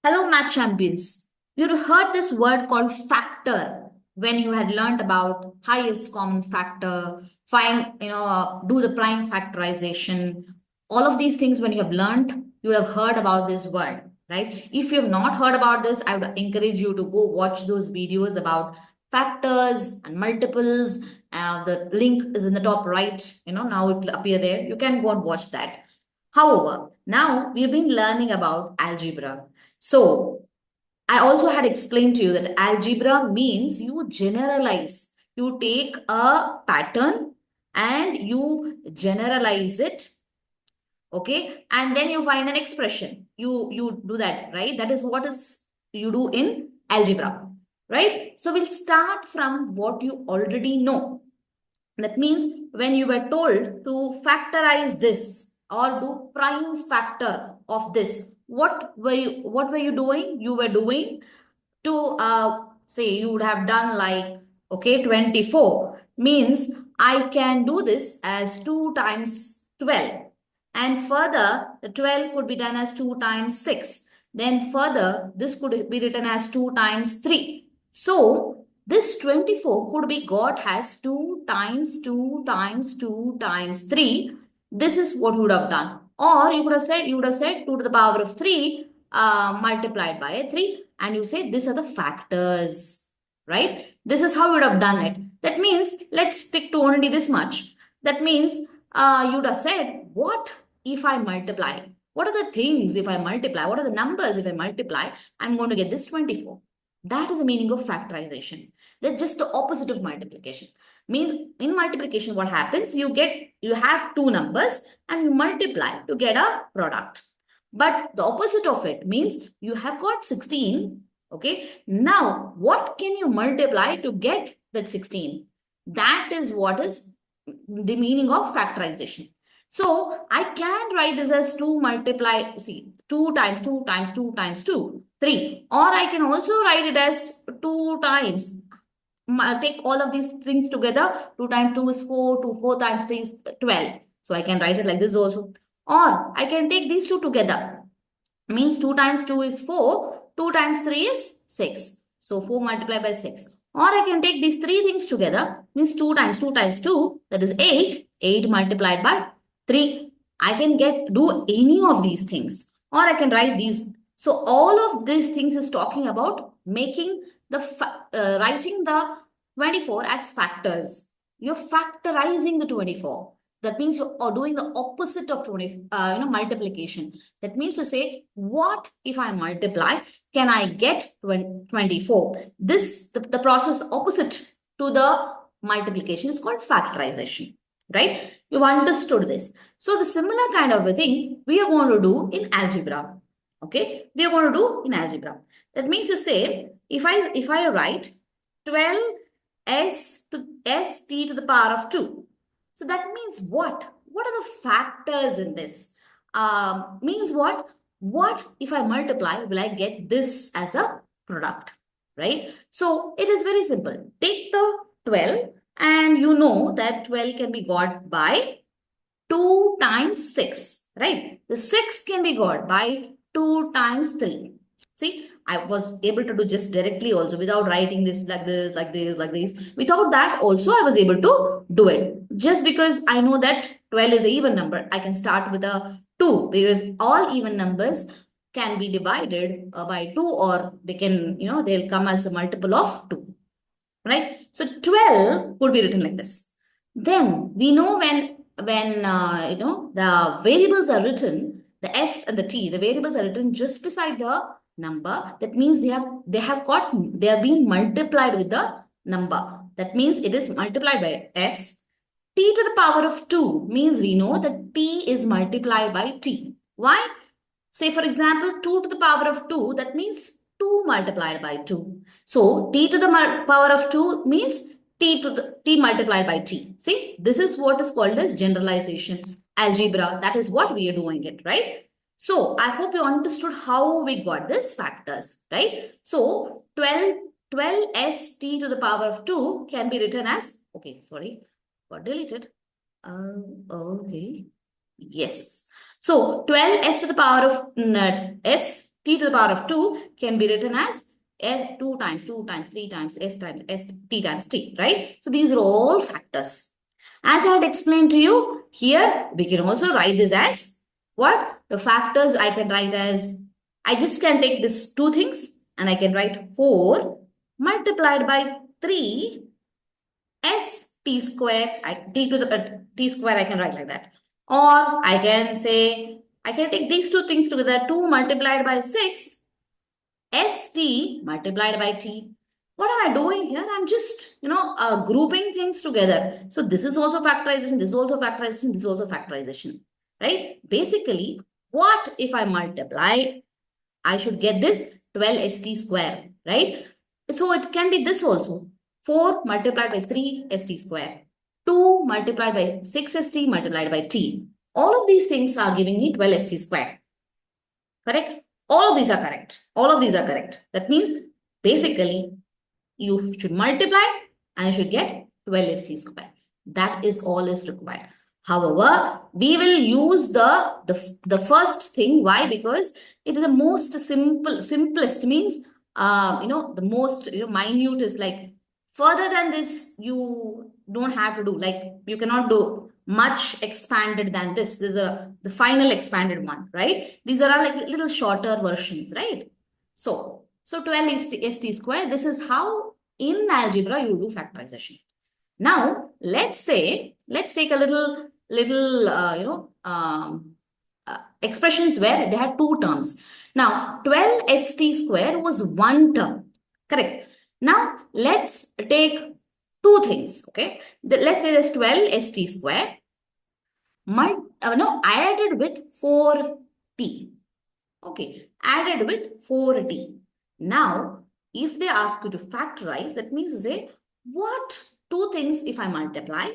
Hello, math champions. You heard this word called factor when you had learned about highest common factor, find, do the prime factorization. All of these things, when you have learned, you would have heard about this word, right? If you have not heard about this, I would encourage you to go watch those videos about factors and multiples. The link is in the top right. Now it will appear there. You can go and watch that. However, now we've been learning about algebra. So, I also had explained to you that algebra means you generalize. You take a pattern and you generalize it, okay? And then you find an expression. You do that, right? That is what is you do in algebra, right? So we'll start from what you already know. That means when you were told to factorize this or do prime factor of this, what were you doing? You were doing to say you would have done like, okay, 24 means I can do this as 2 times 12, and further the 12 could be done as 2 times 6, then further this could be written as 2 times 3. So this 24 could be got as 2 times 2 times 2 times 3. This is what you would have done. Or you would have said 2 to the power of 3 multiplied by 3, and you say these are the factors, right? This is how you would have done it. That means let's stick to only this much. That means you would have said, what if I multiply? What are the things if I multiply? What are the numbers if I multiply? I'm going to get this 24. That is the meaning of factorization. That's just the opposite of multiplication. Means in multiplication, what happens? You have two numbers and you multiply to get a product. But the opposite of it means you have got 16. Okay. Now, what can you multiply to get that 16? That is what is the meaning of factorization. So I can write this as 2 multiply, see, 2 times 2 times 2 times 2, 3. Or I can also write it as 2 times. Take all of these things together. 2 times 2 is 4, 2, 4 times 3 is 12. So I can write it like this also. Or I can take these two together. Means 2 times 2 is 4, 2 times 3 is 6. So 4 multiplied by 6. Or I can take these three things together. Means 2 times 2 times 2, that is 8. 8 multiplied by 3. I can do any of these things. Or I can write these. So all of these things is talking about making writing the 24 as factors. You're factorizing the 24. That means you're doing the opposite of multiplication. That means to say, what if I multiply? Can I get 24? The process opposite to the multiplication is called factorization, right? You've understood this. So the similar kind of a thing we are going to do in algebra. Okay, we are going to do in algebra. That means to say, if I write 12 s to st to the power of 2. So that means what? What are the factors in this? Means what? What if I multiply, will I get this as a product, right? So it is very simple. Take the 12 and you know that 12 can be got by 2 times 6, right? The 6 can be got by 2 times 3. See, I was able to do just directly also without writing this like this, like this, like this. Without that also I was able to do it. Just because I know that 12 is an even number, I can start with a 2 because all even numbers can be divided by 2, or they can, they'll come as a multiple of 2, right? So 12 would be written like this. Then we know when the variables are written, the s and the t, the variables are written just beside the number. That means they have been multiplied with the number. That means it is multiplied by s. T to the power of 2 means we know that t is multiplied by t. Why? Say for example, 2 to the power of 2, that means 2 multiplied by 2. So t to the power of 2 means t multiplied by t. See, this is what is called as generalization algebra. That is what we are doing it, right? So I hope you understood how we got this factors, right? So 12 st to the power of 2 can be written as, okay, sorry, got deleted. Okay. Yes. So 12 s to the power of s t to the power of 2 can be written as s 2 times 2 times 3 times s times s t times t, right? So these are all factors. As I had explained to you, here we can also write this as what? The factors I can write as, I just can take this two things and I can write 4 multiplied by 3 s t square, t to the t square I can write like that. Or I can say, I can take these two things together, 2 multiplied by 6 st multiplied by t. What am I doing here? I'm just, grouping things together. So this is also factorization, this is also factorization, this is also factorization, right? Basically, what if I multiply? I should get this 12 st square, right? So it can be this also. 4 multiplied by 3 st square. 2 multiplied by 6 st multiplied by t. All of these things are giving me 12 st square. Correct? All of these are correct. All of these are correct. That means basically you should multiply and you should get 12 st square. That is all is required. However, we will use the first thing. Why? Because it is the most simplest means, the most, minute is like further than this, you don't have to do, like you cannot do much expanded than this. This is the final expanded one, right? These are all like little shorter versions, right? So 12 st square, this is how in algebra you do factorization. Now, let's take a little expressions where they had two terms. Now, 12 st square was one term, correct? Now, let's take two things, okay? Let's say there's 12 st square, added with 4t. Okay, added with 4t. Now, if they ask you to factorize, that means to say, what two things if I multiply,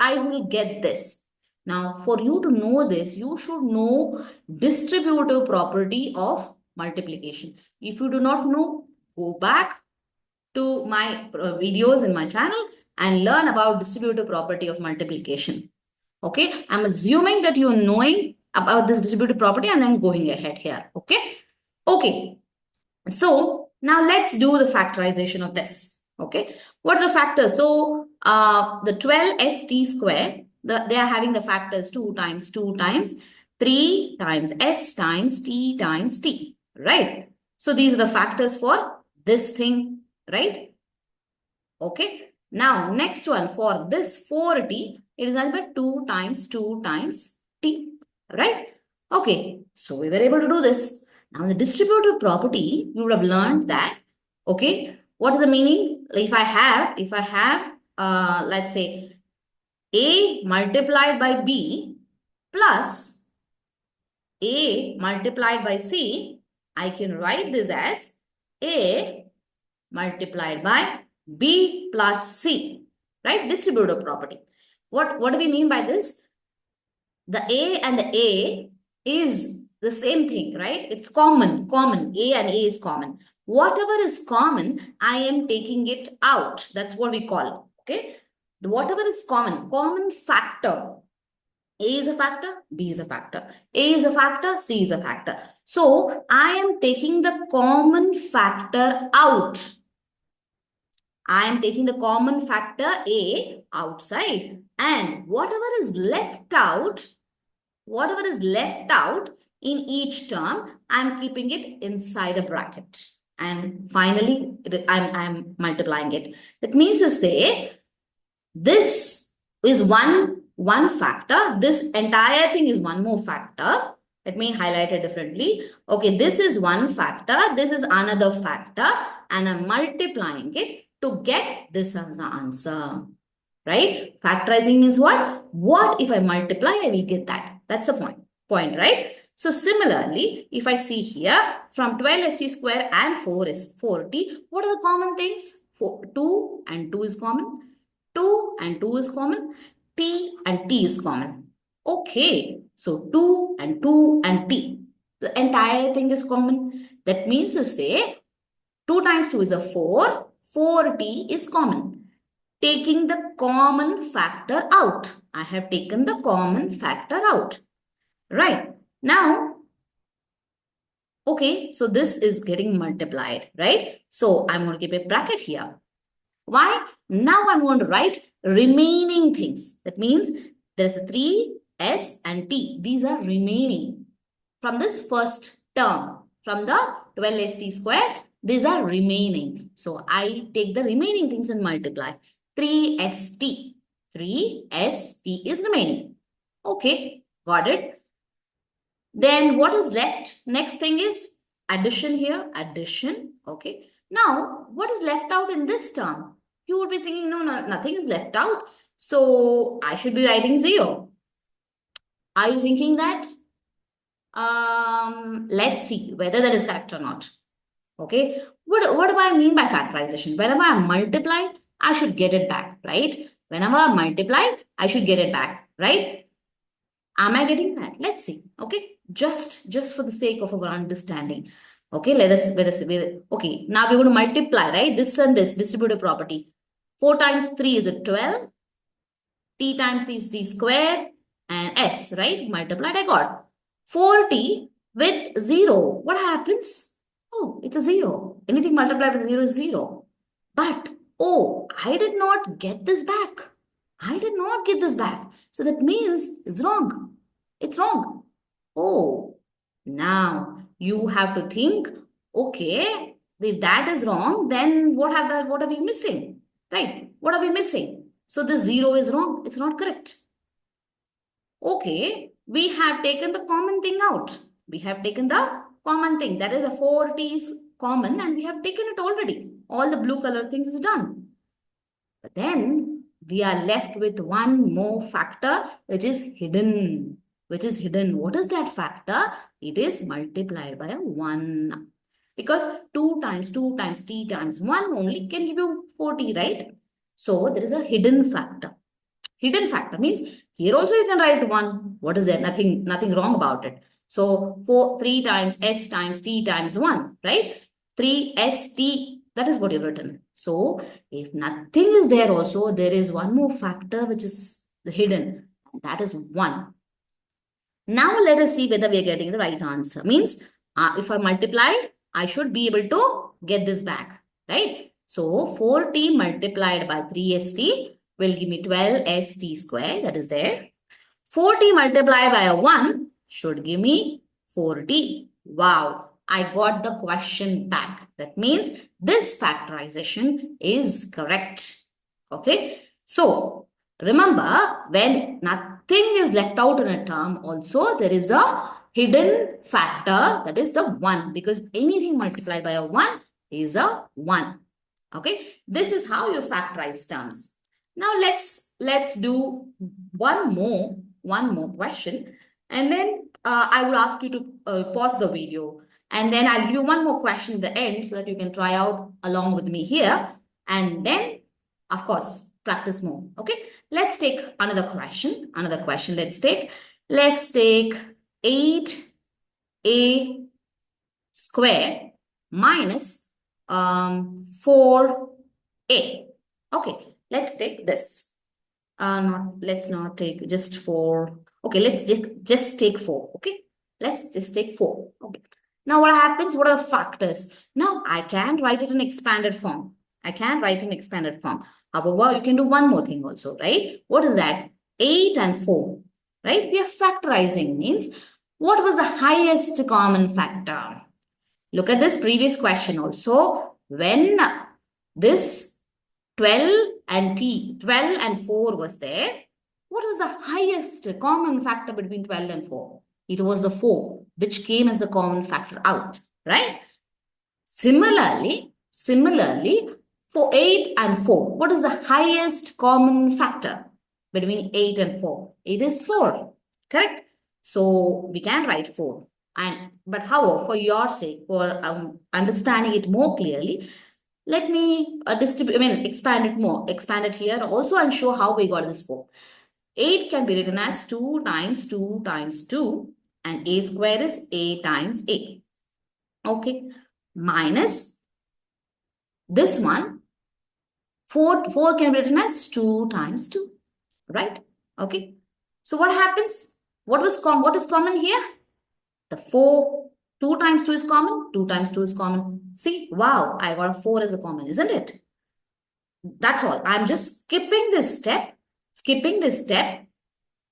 I will get this. Now, for you to know this, you should know distributive property of multiplication. If you do not know, go back to my videos in my channel and learn about distributive property of multiplication. Okay, I'm assuming that you're knowing about this distributive property and then going ahead here. Okay, okay. So now let's do the factorization of this. Okay, what are the factors? So the 12 st square, they are having the factors 2 times 2 times 3 times s times t times t, right? So these are the factors for this thing, right? Okay. Now, next one for this 4t, it is nothing but 2 times 2 times t, right? Okay. So we were able to do this. Now, the distributive property, you would have learned that, okay, what is the meaning? If I have, let's say, a multiplied by b plus a multiplied by c, I can write this as a multiplied by b plus c, right? Distributive property. What do we mean by this? The a and the a is the same thing, right? It's common. A and a is common. Whatever is common, I am taking it out. That's what we call, okay? Whatever is common factor. A is a factor, B is a factor. A is a factor, C is a factor. So I am taking the common factor out. I am taking the common factor A outside, and whatever is left out in each term, I'm keeping it inside a bracket. And finally, I'm multiplying it. That means to say, this is one factor. This entire thing is one more factor. Let me highlight it differently. Okay, this is one factor. This is another factor. And I'm multiplying it to get this as the answer. Right? Factorizing means what? What if I multiply, I will get that. That's the point, right? So similarly, if I see here from 12 st square and 4t, what are the common things? 2 and 2 is common. 2 and 2 is common. T and T is common. Okay, so 2 and 2 and T. The entire thing is common. That means to say 2 times 2 is a 4. 4T is common. Taking the common factor out. I have taken the common factor out. Right. Now, Okay, so this is getting multiplied, right? So I'm going to keep a bracket here. Why? Now I'm going to write remaining things. That means there's a 3, S and T. These are remaining from this first term, from the 12st square. These are remaining. So I take the remaining things and multiply. 3ST. 3ST is remaining. Okay, got it. Then what is left? Next thing is addition here, addition. Okay. Now, what is left out in this term? You would be thinking, no, nothing is left out. So I should be writing 0. Are you thinking that? Let's see whether that is correct or not. Okay. What do I mean by factorization? Whenever I multiply, I should get it back, right? Whenever I multiply, I should get it back, right? Am I getting that? Let's see. Okay. Just for the sake of our understanding. Okay. Okay. Now we're going to multiply, right? This and this distributive property. 4 times 3 is a 12. T times T is T square and S, right? Multiplied. I got 4T with 0. What happens? Oh, it's a 0. Anything multiplied with 0 is 0. But, oh, I did not get this back. I did not get this back. So that means it's wrong. It's wrong. Oh, now you have to think, okay, if that is wrong, then what are we missing? Right? What are we missing? So the 0 is wrong. It's not correct. Okay, we have taken the common thing out. We have taken the common thing. That is a 4T is common and we have taken it already. All the blue color things is done. But then we are left with one more factor which is hidden. Which is hidden. What is that factor? It is multiplied by a 1. Because 2 times T times 1 only can give you 4T, right? So there is a hidden factor. Hidden factor means here also you can write 1. What is there? Nothing wrong about it. So 3 times S times T times 1, right? 3ST, that is what you've written. So if nothing is there also, there is one more factor which is hidden. That is 1. Now let us see whether we are getting the right answer. Means if I multiply, I should be able to get this back, right? So 4T multiplied by 3ST will give me 12ST square, that is there. 4T multiplied by a 1 should give me 4T. Wow, I got the question back. That means this factorization is correct. Okay, so remember, when nothing is left out in a term, also there is a hidden factor, that is the 1, because anything multiplied by a 1 is a 1. Okay, this is how you factorize terms. Now let's do one more question, and then I would ask you to pause the video, and then I'll give you one more question at the end so that you can try out along with me here, and then of course practice more. Okay, let's take another question. Let's take 8a square minus 4a. Okay, let's take this. Let's not take just 4. Okay, let's just take 4. Okay, let's just take 4. Okay. Now what happens? What are the factors? Now I can write it in expanded form. However, you can do one more thing also, right? What is that? 8 and 4, right? We are factorizing, means what was the highest common factor? Look at this previous question also. When this 12 and 4 was there, what was the highest common factor between 12 and 4? It was the 4, which came as the common factor out, right? Similarly, for 8 and 4, what is the highest common factor between 8 and 4? It is 4, correct? So we can write 4. But however, for your sake, for understanding it more clearly, let me expand it here also and show how we got this 4. 8 can be written as 2 times 2 times 2, and a square is a times a. Okay, minus this one, 4 can be written as 2 times 2, right? Okay, so what happens? What is common here? The 4. 2 times 2 is common. 2 times 2 is common. See, wow, I got a 4 as a common, isn't it? That's all. I'm just skipping this step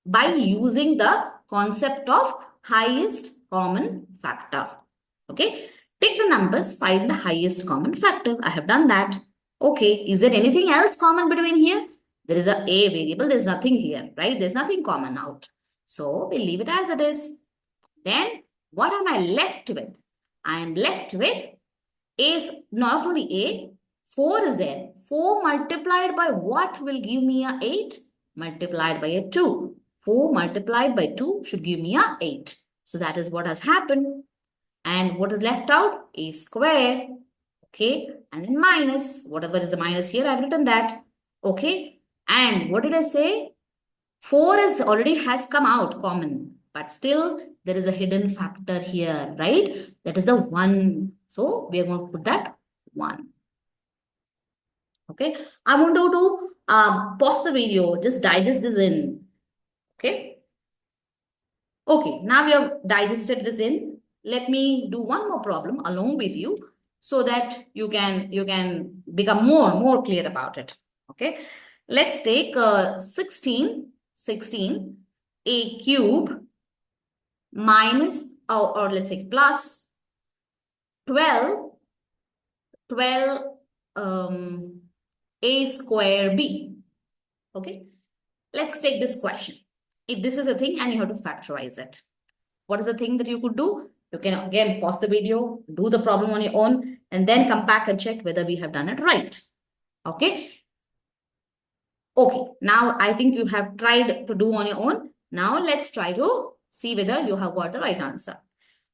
by using the concept of highest common factor. Okay. Take the numbers, find the highest common factor. I have done that. Okay. Is there anything else common between here? There is a variable. There's nothing here, right? There's nothing common out. So we'll leave it as it is. Then what am I left with? I am left with is not only a, 4 is there. 4 multiplied by what will give me a 8? Multiplied by a 2. 4 multiplied by 2 should give me a 8. So that is what has happened. And what is left out? A square. Okay. And then minus. Whatever is the minus here, I've written that. Okay. And what did I say? 4 is already has come out common. But still, there is a hidden factor here, right? That is a 1. So we are going to put that 1. Okay. I want you to pause the video. Just digest this in. Okay. Okay. Now we have digested this in. Let me do one more problem along with you so that you can become more clear about it. Okay. Let's take 16 a cube minus or let's say plus 12 a square b. Okay, let's take this question. If this is a thing and you have to factorize it, what is the thing that you could do? You can again pause the video, do the problem on your own, and then come back and check whether we have done it right. Okay. Okay, now I think you have tried to do on your own. Now let's try to see whether you have got the right answer.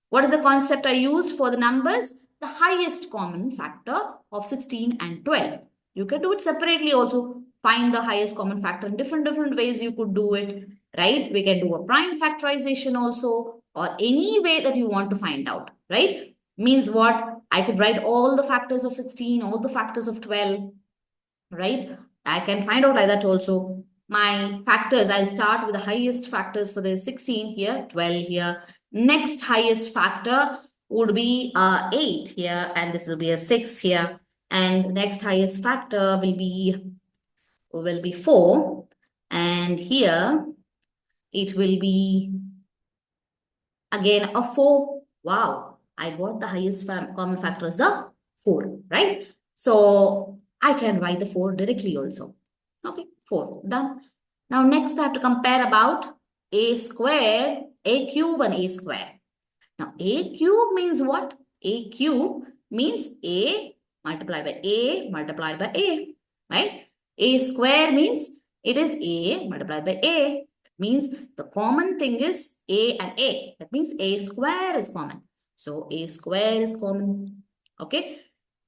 What is the concept I used for the numbers? The highest common factor of 16 and 12. You can do it separately also. Find the highest common factor in different ways you could do it, right? We can do a prime factorization also, or any way that you want to find out, right? Means what? I could write all the factors of 16, all the factors of 12, right? I can find out like that also. My factors, I'll start with the highest factors for the 16 here, 12 here. Next highest factor would be 8 here, and this will be a 6 here. And next highest factor will be 4. And here it will be again a 4. Wow, I got the highest common factor as the 4, right? So I can write the 4 directly also. Okay, 4, done. Now next I have to compare about a square, a cube and a square. Now a cube means what? A cube means a multiplied by a multiplied by a, right? A square means it is a multiplied by a. Means the common thing is a and a. That means a square is common. So a square is common. Okay.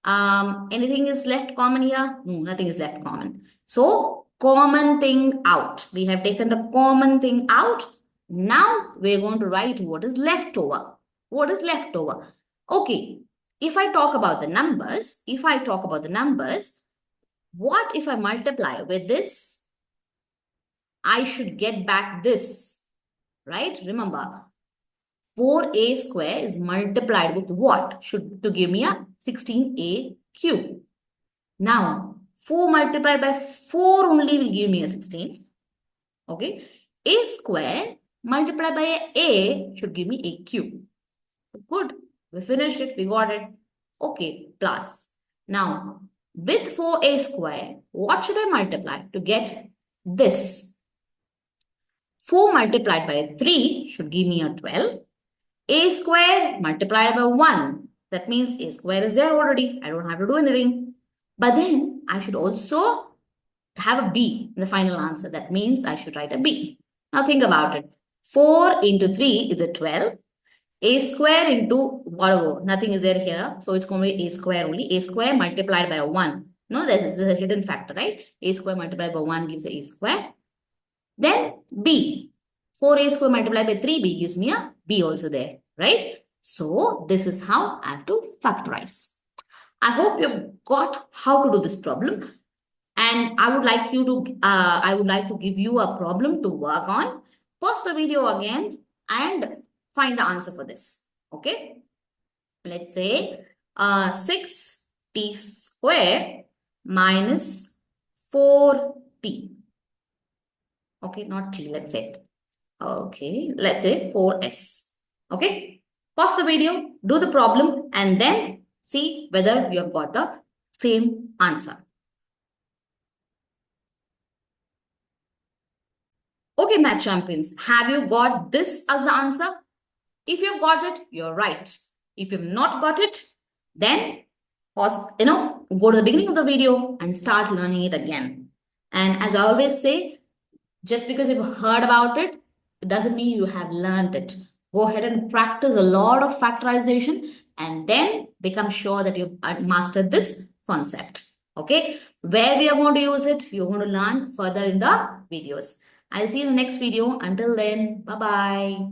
Anything is left common here? No, nothing is left common. So common thing out. We have taken the common thing out. Now we're going to write what is left over. What is left over? Okay. If I talk about the numbers, what if I multiply with this? I should get back this, right? Remember, 4a square is multiplied with what? Should to give me a 16a cube. Now, 4 multiplied by 4 only will give me a 16. Okay. A square multiplied by a should give me a cube. Good. We finished it. We got it. Okay. Plus. Now, with 4a square, what should I multiply to get this? 4 multiplied by 3 should give me a 12. A square multiplied by 1. That means a square is there already. I don't have to do anything. But then I should also have a b in the final answer. That means I should write a b. Now think about it. 4 into 3 is a 12. A square into whatever. Nothing is there here. So it's going to be a square only. A square multiplied by a 1. No, this is a hidden factor, right? A square multiplied by 1 gives a square. Then b. 4a square multiplied by 3b gives me a b also there, right? So this is how I have to factorize. I hope you got how to do this problem. And I would like to give you a problem to work on. Pause the video again and find the answer for this. Okay. Let's say 6t squared minus 4t. Okay, not t, let's say. Okay, let's say 4s. Okay, pause the video, do the problem, and then see whether you have got the same answer. Okay, math champions, have you got this as the answer? If you've got it, you're right. If you've not got it, then pause, go to the beginning of the video and start learning it again. And as I always say, just because you've heard about it, it doesn't mean you have learned it. Go ahead and practice a lot of factorization and then become sure that you've mastered this concept. Okay, where we are going to use it, you're going to learn further in the videos. I'll see you in the next video. Until then, bye bye.